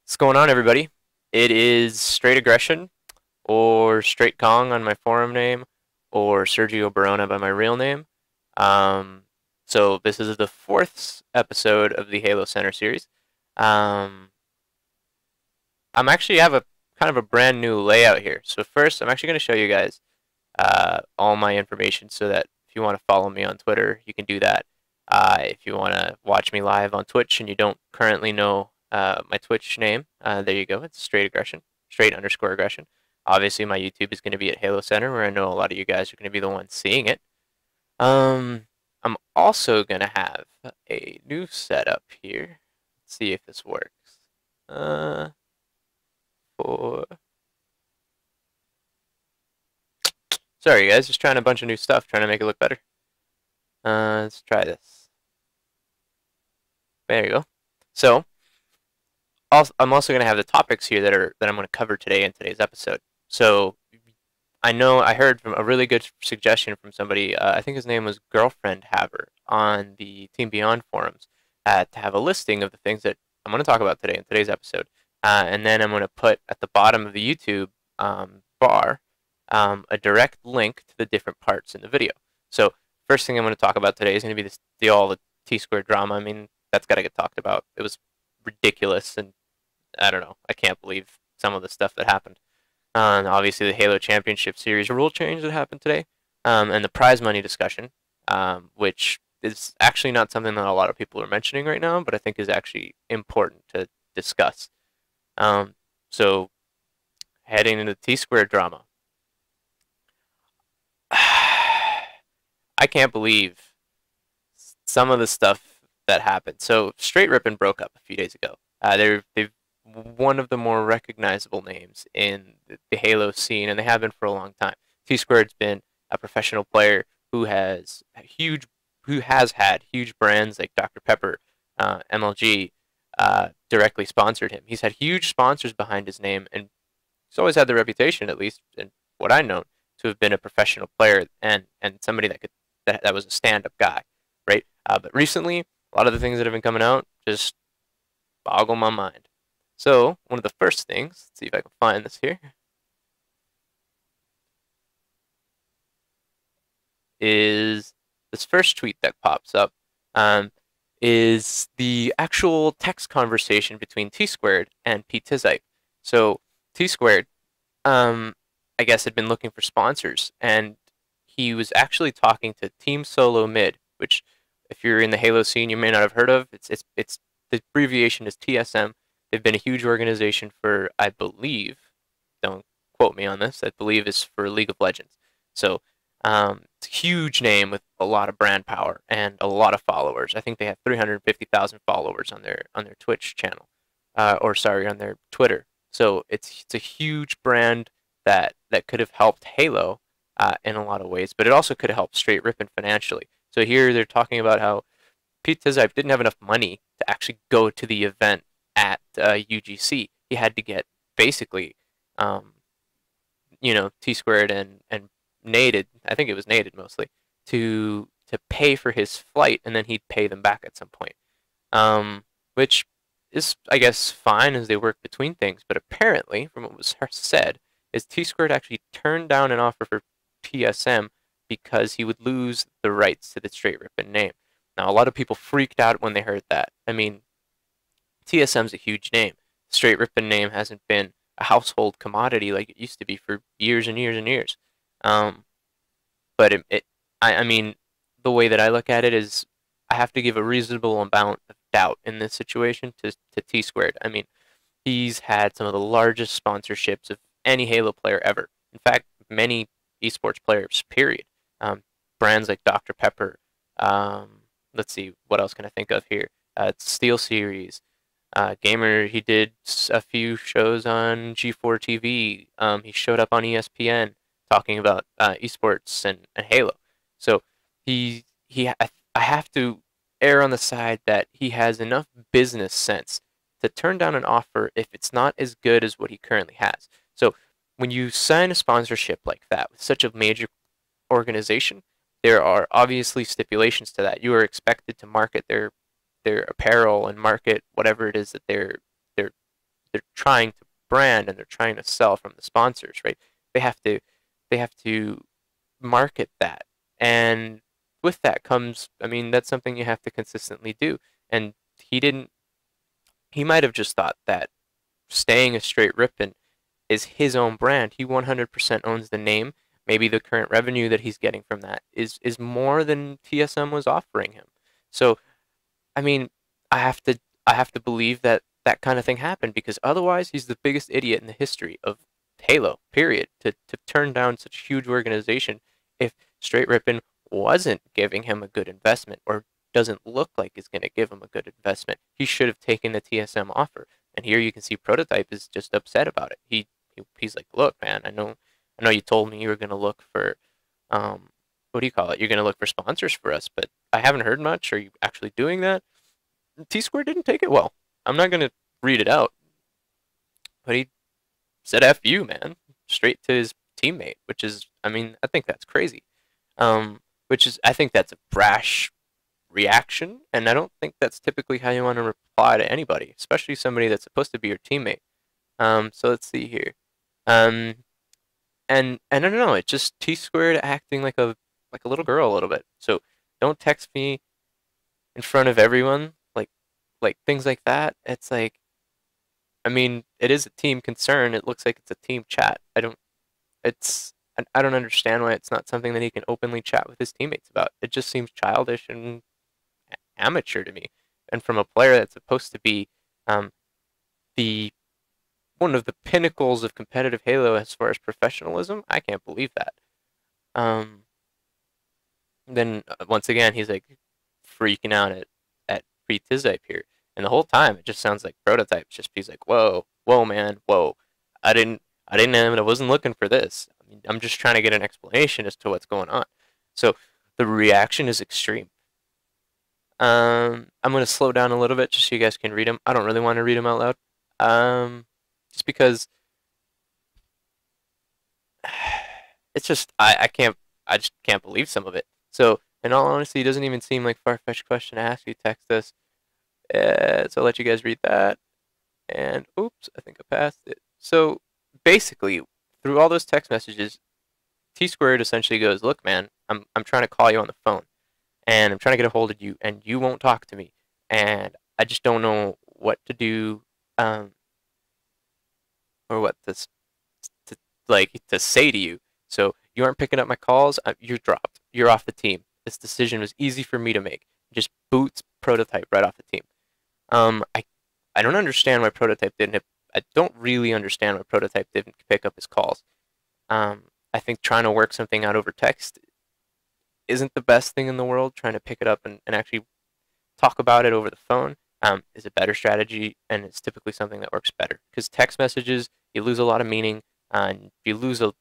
What's going on, everybody? It is Straight Aggression, or Straight Kong on my forum name, or Sergio Barona by my real name. Um, so this is the fourth episode of the HaloCenter series. Um, I'm actually have a kind of a brand new layout here. So first, I'm actually going to show you guys all my information so that if you want to follow me on Twitter, you can do that. If you want to watch me live on Twitch and you don't currently know my Twitch name, there you go. It's Straight Aggression, Straight_Aggression. Obviously, my YouTube is going to be at HaloCenter, where I know a lot of you guys are going to be the ones seeing it. I'm also going to have a new setup here. Let's see if this works. For Sorry, guys, just trying a bunch of new stuff, trying to make it look better. Let's try this. There you go. So, I'm also going to have the topics here that I'm going to cover today in today's episode. So, I heard from a really good suggestion from somebody. I think his name was Girlfriend Haver on the Team Beyond forums to have a listing of the things that I'm going to talk about today in today's episode, and then I'm going to put at the bottom of the YouTube bar a direct link to the different parts in the video. So first thing I'm going to talk about today is going to be all the Tsquared drama. I mean, that's got to get talked about. It was ridiculous, and I don't know. I can't believe some of the stuff that happened. And obviously, the Halo Championship Series rule change that happened today, and the prize money discussion, which is actually not something that a lot of people are mentioning right now, but I think is actually important to discuss. So heading into the Tsquared drama. I can't believe some of the stuff that happened. So Straight Rippin' broke up a few days ago. They've one of the more recognizable names in the Halo scene, and they have been for a long time. Tsquared's been a professional player who has had huge brands like Dr. Pepper, MLG, directly sponsored him. He's had huge sponsors behind his name, and he's always had the reputation, at least in what I know, to have been a professional player and somebody that was a stand-up guy, right? But recently, a lot of the things that have been coming out just boggle my mind. So one of the first things, let's see if I can find this here, is this first tweet that pops up. Is the actual text conversation between Tsquared and Pete Tizipe. So Tsquared, I guess, had been looking for sponsors, and he was actually talking to Team Solo Mid, which, if you're in the Halo scene, you may not have heard of. It's the abbreviation is TSM. They've been a huge organization for, I believe, don't quote me on this, I believe is for League of Legends. So it's a huge name with a lot of brand power and a lot of followers. I think they have 350,000 followers on their Twitch channel, or sorry, on their Twitter. So it's a huge brand that could have helped Halo in a lot of ways, but it also could have helped Straight Rippin' financially. So here they're talking about how Pete Tizipe didn't have enough money to actually go to the event at UGC. He had to get basically, Tsquared and Naded, I think it was Naded mostly, to pay for his flight, and then he'd pay them back at some point. Which is, I guess, fine as they work between things, but apparently, from what was said, is Tsquared actually turned down an offer for TSM because he would lose the rights to the Straight Rippin' name. Now, a lot of people freaked out when they heard that. I mean, TSM's a huge name. Straight Rippin' name hasn't been a household commodity like it used to be for years and years and years. But I mean, the way that I look at it is I have to give a reasonable amount of doubt in this situation to Tsquared. I mean, he's had some of the largest sponsorships of any Halo player ever. In fact, many esports players, period. Brands like Dr. Pepper. Let's see, what else can I think of here? Steel Series. Gamer, he did a few shows on G4 TV. He showed up on ESPN talking about esports and Halo. So I have to err on the side that he has enough business sense to turn down an offer if it's not as good as what he currently has. So when you sign a sponsorship like that with such a major organization, there are obviously stipulations to that. You are expected to market their apparel and market whatever it is that they're trying to brand and they're trying to sell from the sponsors, right? They have to they have to market that. And with that comes, I mean, that's something you have to consistently do. And he didn't, he might have just thought that staying a straight rippin' is his own brand. He 100% owns the name. Maybe the current revenue that he's getting from that is more than TSM was offering him. So, I mean, I have to I have to believe that that kind of thing happened because otherwise he's the biggest idiot in the history of Halo, period. To turn down such a huge organization if Straight Rippin wasn't giving him a good investment or doesn't look like it's going to give him a good investment. He should have taken the TSM offer. And here you can see Prototype is just upset about it. He's like, "Look, man, I know you told me you were going to look for what do you call it? You're going to look for sponsors for us, but I haven't heard much. Are you actually doing that?" Tsquared didn't take it well. I'm not going to read it out, but he said "F you, man," straight to his teammate, which is, I mean, I think that's crazy. Which is, I think that's a brash reaction, and I don't think that's typically how you want to reply to anybody, especially somebody that's supposed to be your teammate. So let's see here. Um, and I don't know, it's just Tsquared acting like a little girl a little bit. So don't text me in front of everyone, like things like that. It's like, I mean, it is a team concern. It looks like it's a team chat. I don't understand why it's not something that he can openly chat with his teammates about. It just seems childish and amateur to me. And from a player that's supposed to be um, the one of the pinnacles of competitive Halo as far as professionalism, I can't believe that. Um, then once again, he's like freaking out at pre-Tizype here, and the whole time it just sounds like Prototype's just he's like, "Whoa, whoa, man, whoa! I didn't, I wasn't looking for this. I mean, I'm just trying to get an explanation as to what's going on." So the reaction is extreme. I'm gonna slow down a little bit just so you guys can read them. I don't really want to read them out loud, just because it's just I just can't believe some of it. So in all honesty, it doesn't even seem like far-fetched question to ask you. Text us. So I'll let you guys read that. And oops, I think I passed it. So basically, through all those text messages, Tsquared essentially goes, "Look, man, I'm trying to call you on the phone, and I'm trying to get a hold of you, and you won't talk to me, and I just don't know what to do, or what to like to say to you. So you aren't picking up my calls. You're dropped. You're off the team. This decision was easy for me to make. Just boots Prototype right off the team." Um, I I don't understand why Prototype didn't. I don't really understand why Prototype didn't pick up his calls. I think trying to work something out over text isn't the best thing in the world. Trying to pick it up and actually talk about it over the phone is a better strategy, and it's typically something that works better. Because text messages, you lose a lot of meaning, and you lose a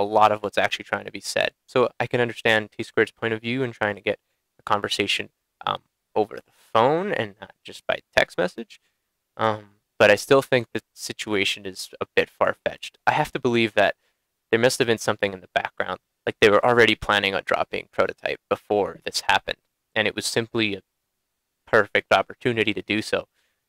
lot of what's actually trying to be said. So I can understand Tsquared's point of view in trying to get a conversation um, over the phone and not just by text message. But I still think the situation is a bit far-fetched. I have to believe that there must have been something in the background, like they were already planning on dropping Prototype before this happened, and it was simply a perfect opportunity to do so,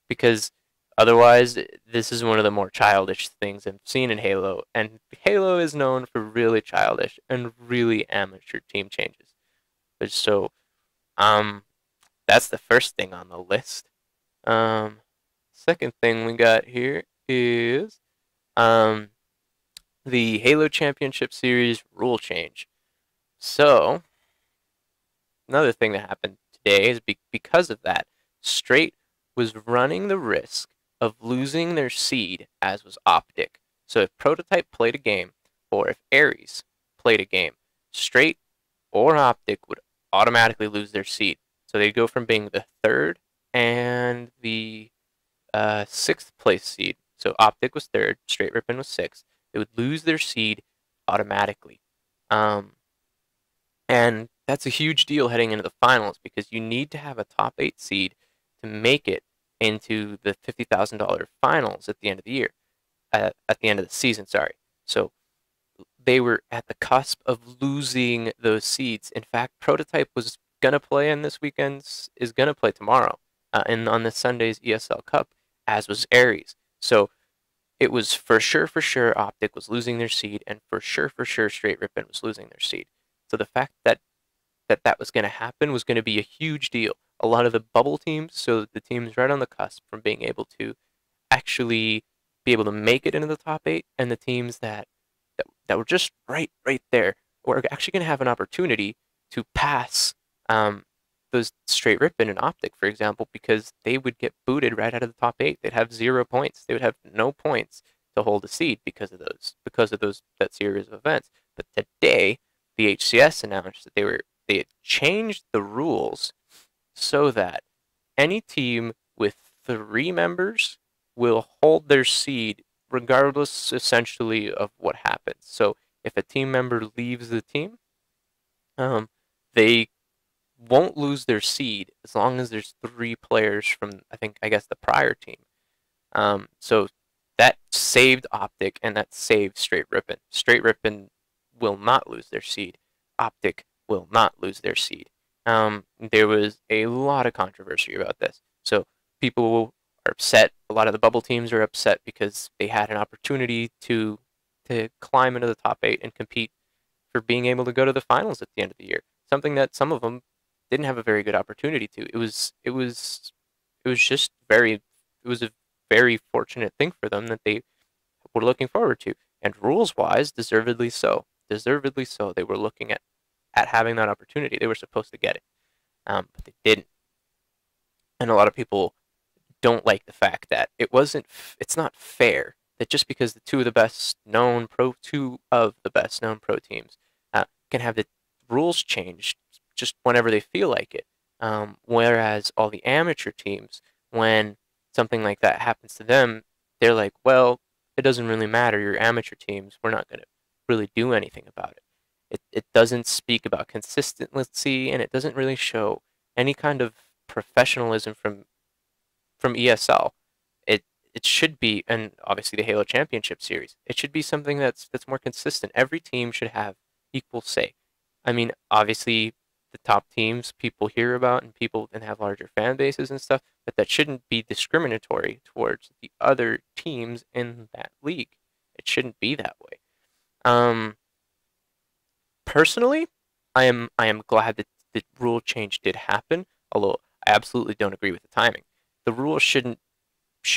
because otherwise, this is one of the more childish things I've seen in Halo, and Halo is known for really childish and really amateur team changes. So, um, that's the first thing on the list. Um, Second thing we got here is um, the Halo Championship Series rule change. So, another thing that happened today is because of that, Straight was running the risk of losing their seed, as was Optic. So if Prototype played a game, or if Ares played a game, Straight or Optic would automatically lose their seed. So they'd go from being the third and the sixth place seed. So Optic was third, Straight Rippin was sixth. They would lose their seed automatically. Um, and that's a huge deal heading into the finals because you need to have a top 8 seed to make it into the $50,000 finals at the end of the year, at the end of the season, sorry. So they were at the cusp of losing those seeds. In fact, Prototype was going to play in this weekend's, is going to play tomorrow and on this Sunday's ESL Cup, as was Ares. So it was for sure Optic was losing their seed, and for sure Straight Rippin was losing their seed. So the fact that that was going to happen was going to be a huge deal. A lot of the bubble teams, so the teams right on the cusp from being able to actually be able to make it into the top eight, and the teams that were just right there were actually going to have an opportunity to pass um, those Straight Rippin and Optic, for example, because they would get booted right out of the top eight. They'd have 0 points. They would have no points to hold a seed because of those that series of events. But today, the HCS announced that they had changed the rules so that any team with 3 members will hold their seed regardless essentially of what happens. So if a team member leaves the team, they won't lose their seed as long as there's 3 players from I guess the prior team. So that saved Optic and that saved Straight Rippin. Straight Rippin will not lose their seed. Optic will not lose their seed. There was a lot of controversy about this. So people are upset. A lot of the bubble teams are upset because they had an opportunity to climb into the top eight and compete for being able to go to the finals at the end of the year. Something that some of them didn't have a very good opportunity to. It was just very it was a very fortunate thing for them that they were looking forward to. And rules wise, deservedly so. Deservedly so. They were looking at having that opportunity. They were supposed to get it. But they didn't. And a lot of people don't like the fact that it's not fair that just because two of the best known pro teams can have the rules changed just whenever they feel like it. Whereas all the amateur teams, when something like that happens to them, they're like, well, it doesn't really matter. You're amateur teams. We're not going to really do anything about it. It doesn't speak about consistency, and it doesn't really show any kind of professionalism from ESL. It should be, and obviously the Halo Championship Series, it should be something that's more consistent. Every team should have equal say. I mean, obviously the top teams people hear about and have larger fan bases and stuff, but that shouldn't be discriminatory towards the other teams in that league. It shouldn't be that way. Personally, I am glad that the rule change did happen, although I absolutely don't agree with the timing. The rule should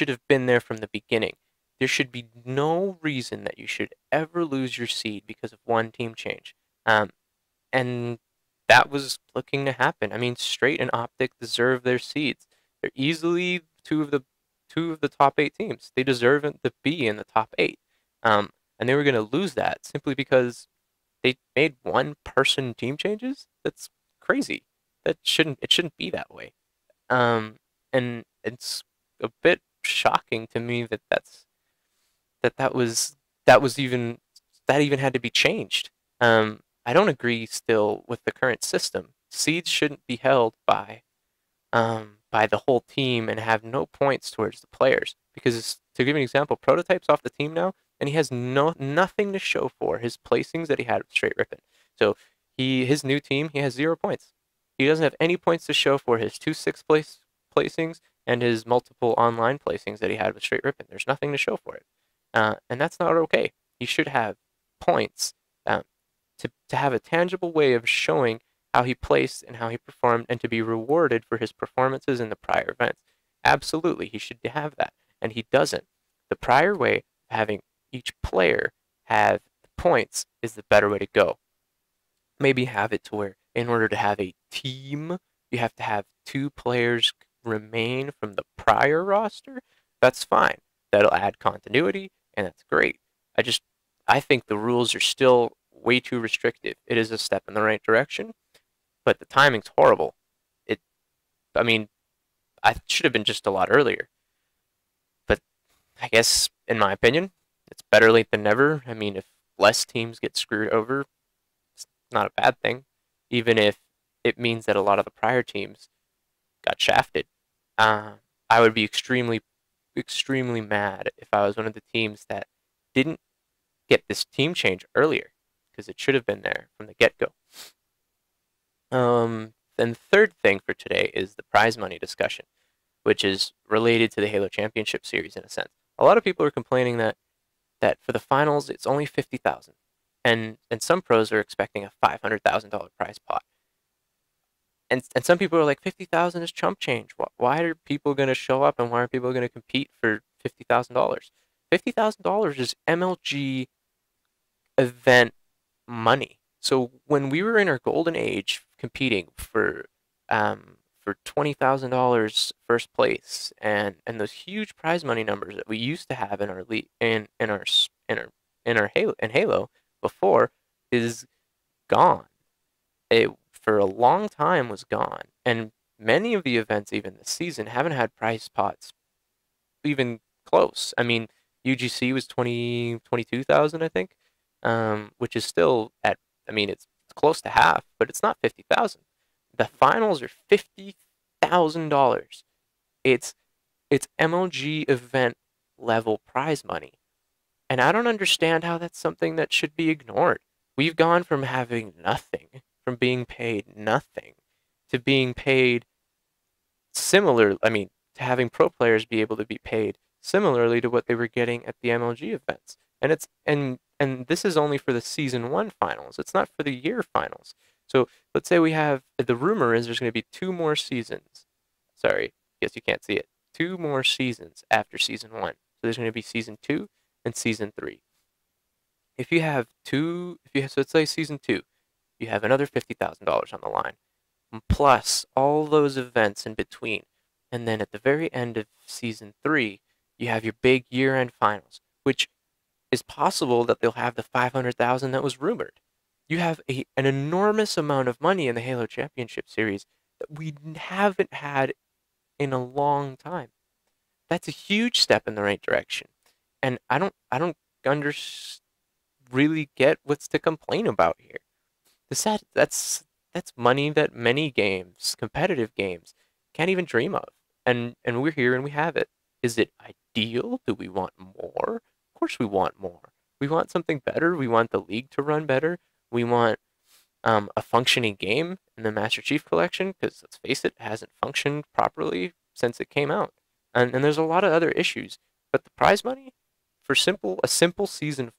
have been there from the beginning. There should be no reason that you should ever lose your seed because of one team change. And that was looking to happen. I mean, Straight and Optic deserve their seeds. They're easily two of the top 8 teams. They deserve to be in the top 8. And they were going to lose that simply because they made one-person team changes. That's crazy. It shouldn't be that way. And it's a bit shocking to me that even had to be changed. I don't agree still with the current system. Seeds shouldn't be held by the whole team and have no points towards the players. Because to give an example, Prototype's off the team now, and he has nothing to show for his placings that he had with Straight Rippin. So his new team, he has 0 points. He doesn't have any points to show for his 2 6th place placings and his multiple online placings that he had with Straight Rippin. There's nothing to show for it. And that's not okay. He should have points to have a tangible way of showing how he placed and how he performed and to be rewarded for his performances in the prior events. Absolutely, he should have that. And he doesn't. The prior way of having each player have points is the better way to go. Maybe have it to where in order to have a team, you have to have 2 players remain from the prior roster. That's fine. That'll add continuity, and that's great. I think the rules are still way too restrictive. It is a step in the right direction, but the timing's horrible. I mean, I should have been just a lot earlier. But I guess, in my opinion, it's better late than never. I mean, if less teams get screwed over, it's not a bad thing, even if it means that a lot of the prior teams got shafted. I would be extremely, extremely mad if I was one of the teams that didn't get this team change earlier, because it should have been there from the get-go. Then the third thing for today is the prize money discussion, which is related to the Halo Championship Series in a sense. A lot of people are complaining that for the finals it's only 50,000, and some pros are expecting a $500,000 prize pot. And some people are like 50,000 is chump change. Why are people going to show up and why are people going to compete for $50,000? $50,000 is MLG event money. So when we were in our golden age competing for $20,000 first place and those huge prize money numbers that we used to have in our league in our Halo before is gone. It for a long time was gone, and many of the events even this season haven't had prize pots even close. I mean, UGC was 22,000, I think, which is still at, I mean, it's close to half, but it's not 50,000. The finals are $50,000. It's it's MLG event level prize money. And I don't understand how that's something that should be ignored. We've gone from having nothing, from being paid nothing, to being paid similar, I mean, to having pro players be able to be paid similarly to what they were getting at the MLG events. And this is only for the season 1 finals. It's not for the year finals. So let's say we have, the rumor is there's going to be 2 more seasons. Sorry, guess you can't see it. 2 more seasons after season 1. So there's going to be season 2 and season 3. If you have so let's say season 2, you have another $50,000 on the line, plus all those events in between. And then at the very end of season 3, you have your big year-end finals, which is possible that they'll have the 500,000 that was rumored. You have an enormous amount of money in the Halo Championship Series that we haven't had in a long time. That's a huge step in the right direction. And I don't really get what's to complain about here. That's money that many games, competitive games, can't even dream of. And we're here and we have it. Is it ideal? Do we want more? Of course we want more. We want something better. We want the league to run better. We want a functioning game in the Master Chief Collection, because let's face it hasn't functioned properly since it came out. And there's a lot of other issues. But the prize money for a simple season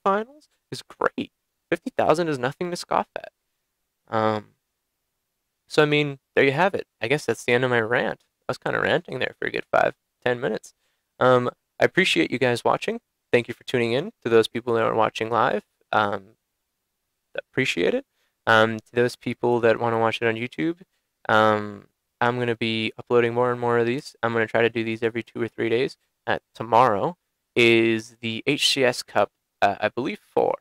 finals is great. 50,000 is nothing to scoff at. So I mean, there you have it. I guess that's the end of my rant. I was kind of ranting there for a good 5-10 minutes. I appreciate you guys watching. Thank you for tuning in. To those people that are watching live, appreciate it. To those people that want to watch it on YouTube, I'm going to be uploading more and more of these. I'm going to try to do these every 2 or 3 days. Tomorrow is the HCS Cup, I believe 4.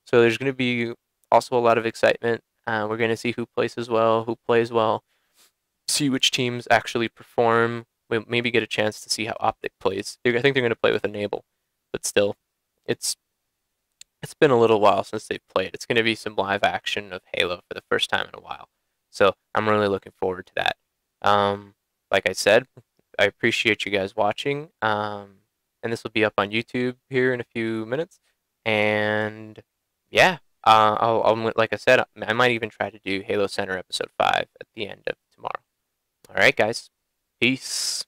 So there's going to be also a lot of excitement. We're going to see who places well, who plays well, see which teams actually perform. We'll maybe get a chance to see how Optic plays. I think they're going to play with Enable, but still, it's been a little while since they've played. It's going to be some live action of Halo for the first time in a while. So I'm really looking forward to that. Like I said, I appreciate you guys watching. And this will be up on YouTube here in a few minutes. And yeah, like I said, I might even try to do HaloCenter episode 5 at the end of tomorrow. All right, guys. Peace.